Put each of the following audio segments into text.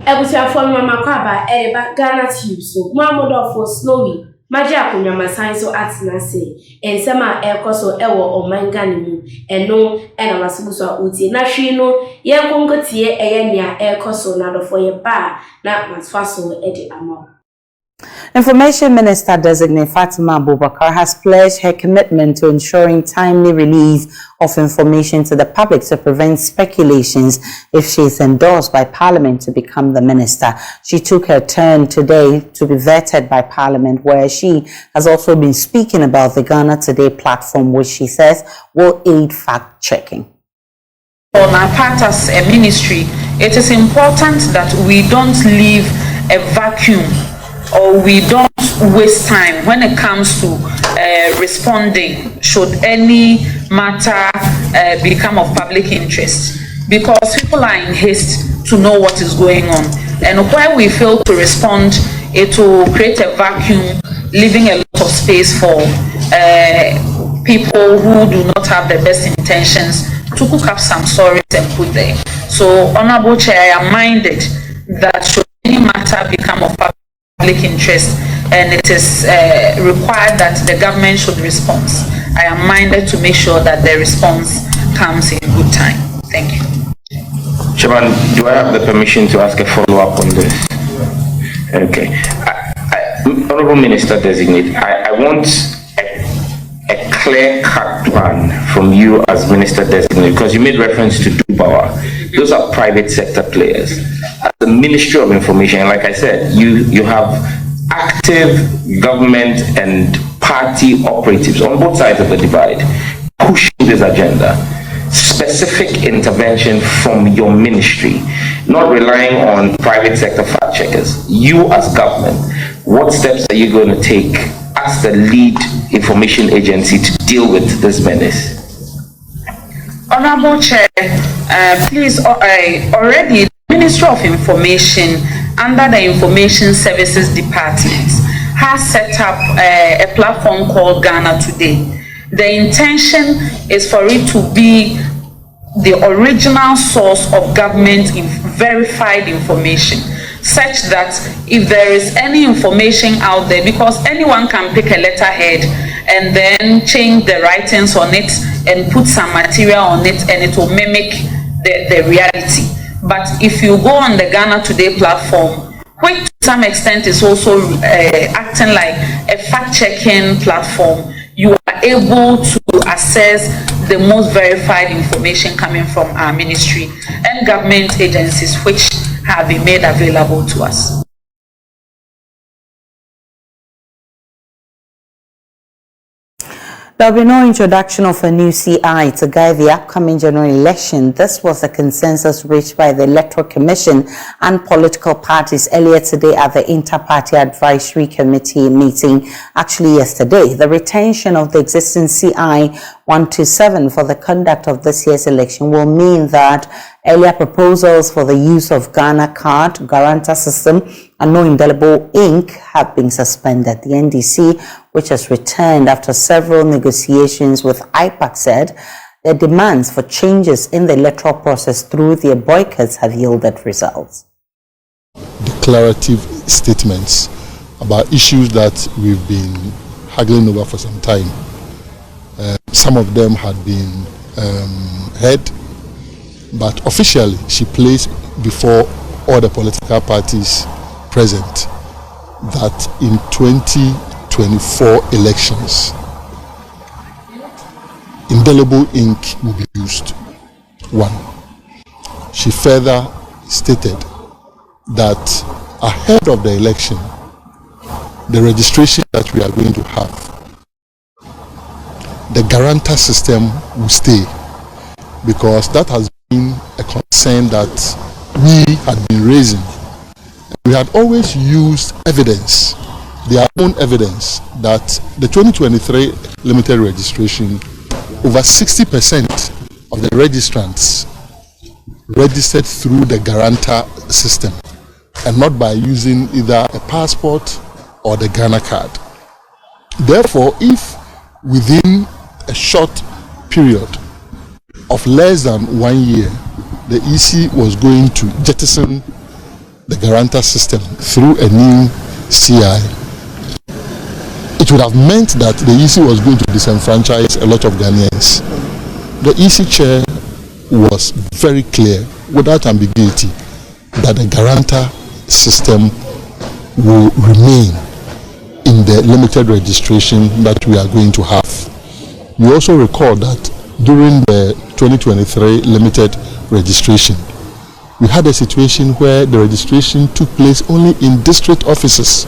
Ebusia for mama kwaba eba Ghana tube so Mamodo for snowy Magia kunya masan so atina say and sama ekoso ewo omanga nimu eno ena masubuso uti na hwe no ye konkotie eye ekoso na do for ye ba na masfaso edi amo. Information Minister Designate Fatima Abubakar has pledged her commitment to ensuring timely release of information to the public to prevent speculations if she is endorsed by Parliament to become the minister. She took her turn today to be vetted by Parliament, where she has also been speaking about the Ghana Today platform, which she says will aid fact-checking. On our part as a ministry, it is important that we don't leave a vacuum or we don't waste time when it comes to responding should any matter become of public interest, because people are in haste to know what is going on, and where we fail to respond, it will create a vacuum, leaving a lot of space for people who do not have the best intentions to cook up some stories and put there. So, Honorable Chair, I am minded that should any matter become of public interest and it is required that the government should respond, I am minded to make sure that the response comes in good time. Thank you. Chairman, do I have the permission to ask a follow-up on this? Okay. Honorable Minister Designate, I want a clear-cut plan from you as Minister Designate, because you made reference to Dubawa. Those are private sector players. As the Ministry of Information, like I said, you have active government and party operatives on both sides of the divide pushing this agenda. Specific intervention from your ministry, not relying on private sector fact checkers. You as government, what steps are you going to take as the lead information agency to deal with this menace? Honorable Chair, please, already the Ministry of Information under the Information Services Department has set up a platform called Ghana Today. The intention is for it to be the original source of government verified information, such that if there is any information out there, because anyone can pick a letterhead and then change the writings on it and put some material on it and it will mimic the reality. But if you go on the Ghana Today platform, which to some extent is also acting like a fact-checking platform, you are able to access the most verified information coming from our ministry and government agencies which have been made available to us. There will be no introduction of a new CI to guide the upcoming general election. This was the consensus reached by the Electoral Commission and political parties earlier today at the Inter-Party Advisory Committee meeting, actually yesterday. The retention of the existing CI 127 for the conduct of this year's election will mean that earlier proposals for the use of Ghana card, guarantor system, and no indelible ink have been suspended. The NDC, which has returned after several negotiations with IPAC, said their demands for changes in the electoral process through their boycotts have yielded results. Declarative statements about issues that we've been haggling over for some time. Some of them had been heard, but officially she placed before all the political parties present that in 2024 elections, indelible ink will be used. One. She further stated that ahead of the election, the registration that we are going to have, the guarantor system will stay, because that has been a concern that we had been raising. We had always used evidence, their own evidence, that the 2023 limited registration, over 60% of the registrants registered through the guarantor system and not by using either a passport or the Ghana card. Therefore, if within a short period of less than 1 year, the EC was going to jettison the guarantor system through a new CI, it would have meant that the EC was going to disenfranchise a lot of Ghanaians. The EC chair was very clear, without ambiguity, that the guarantor system will remain in the limited registration that we are going to have. You also recall that during the 2023 limited registration, we had a situation where the registration took place only in district offices.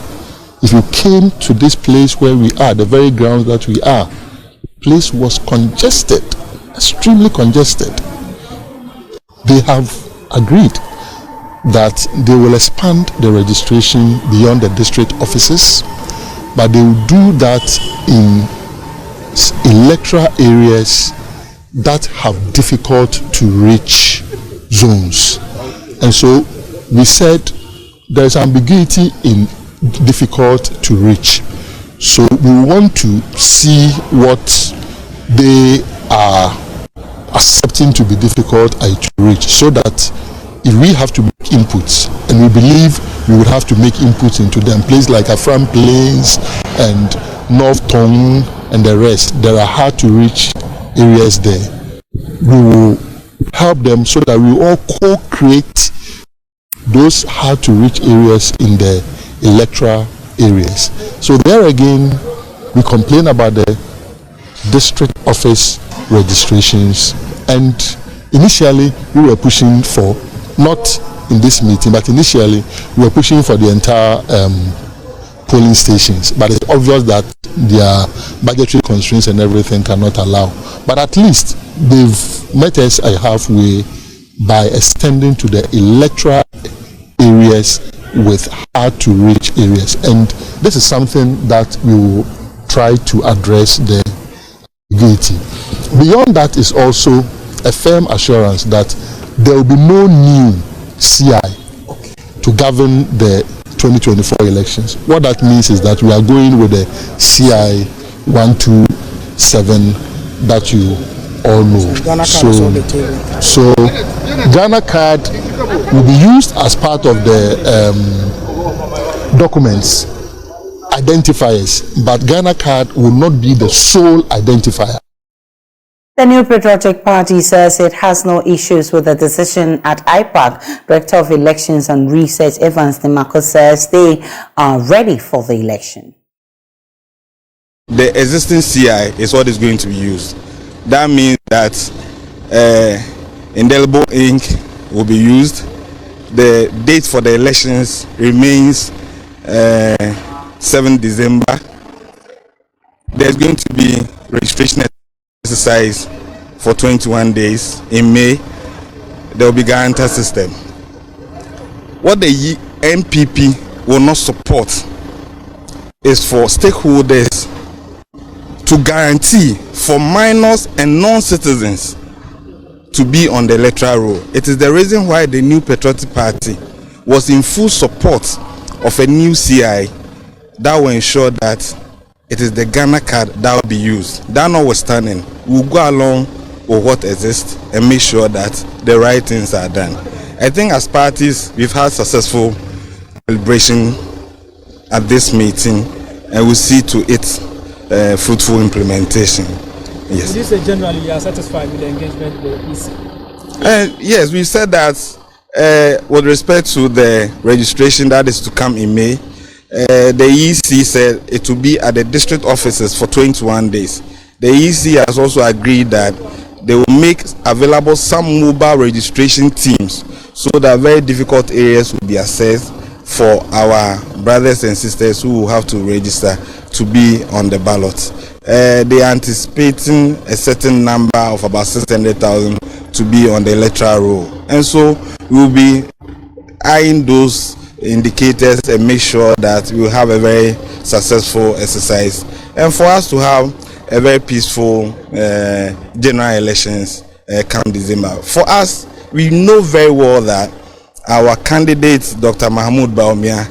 If you came to this place where we are, the very grounds that we are, the place was congested, extremely congested. They have agreed that they will expand the registration beyond the district offices, but they will do that in electoral areas that have difficult to reach zones. And so we said there is ambiguity in difficult to reach. So we want to see what they are accepting to be difficult to reach, so that if we have to make inputs, and we believe we would have to make inputs into them, places like Afram Plains and North Tongue and the rest, there are hard to reach areas there. We will help them so that we all co-create those hard to reach areas in the electoral areas. So there again, we complain about the district office registrations, and initially we were pushing for, not in this meeting, but initially we were pushing for the entire polling stations, but it's obvious that their budgetary constraints and everything cannot allow. But at least they've met us halfway by extending to the electoral areas with hard to reach areas, and this is something that we will try to address the ambiguity. Beyond that is also a firm assurance that there will be no new CI to govern the 2024 elections. What that means is that we are going with the CI 127 that you all know. So Ghana card will be used as part of the documents identifiers, but Ghana card will not be the sole identifier. The New Patriotic Party says it has no issues with the decision at IPAC. Director of Elections and Research, Evans Nimako, says they are ready for the election. The existing CI is what is going to be used. That means that indelible ink will be used. The date for the elections remains 7 December. There's going to be registration exercise for 21 days. In May, there will be guarantor system. What the NPP will not support is for stakeholders to guarantee for minors and non-citizens to be on the electoral roll. It is the reason why the New Patriotic Party was in full support of a new CI that will ensure that it is the Ghana card that will be used. That notwithstanding, we'll go along with what exists and make sure that the right things are done. I think as parties, we've had successful celebration at this meeting, and we'll see to its fruitful implementation. Yes. Would you say generally you are satisfied with the engagement with the EC? Yes, we said that with respect to the registration that is to come in May, the EC said it will be at the district offices for 21 days. The EC has also agreed that they will make available some mobile registration teams so that very difficult areas will be assessed for our brothers and sisters who will have to register to be on the ballot. They are anticipating a certain number of about 600,000 to be on the electoral roll. And so we will be eyeing those indicators and make sure that we will have a very successful exercise, and for us to have a very peaceful general elections come December. For us, we know very well that our candidate, Dr. Mahmoud Baumia,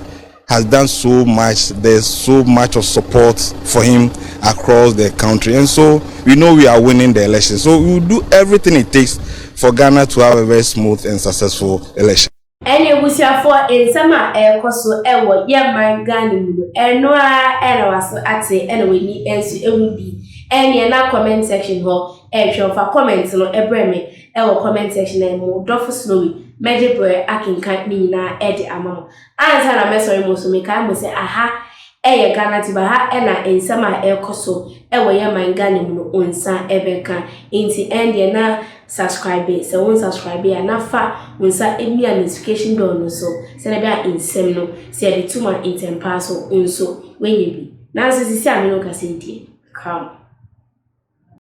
has done so much. There's so much of support for him across the country, and so we know we are winning the election. So we will do everything it takes for Ghana to have a very smooth and successful election. Any busia for in summer koso ewo ye man Ghana mu eno a era waso ate eno we ni ensu ewu bi ene na comment section ho hwe fa comment no ebreme ewo comment section na mu dofo snowy meje boy akinkan ni na ede amamo ansa na mesori mo so me kai mo se aha eye Ghana ti ba ha ena ensama koso ewo ye man Ghana mu no onsa ebenka inti ende na subscribe so won subscribe ya na fa unsa emi notification bell no so se na bia insem no se de tuma intempa so unso wenye bi na so sisi amino ka se die come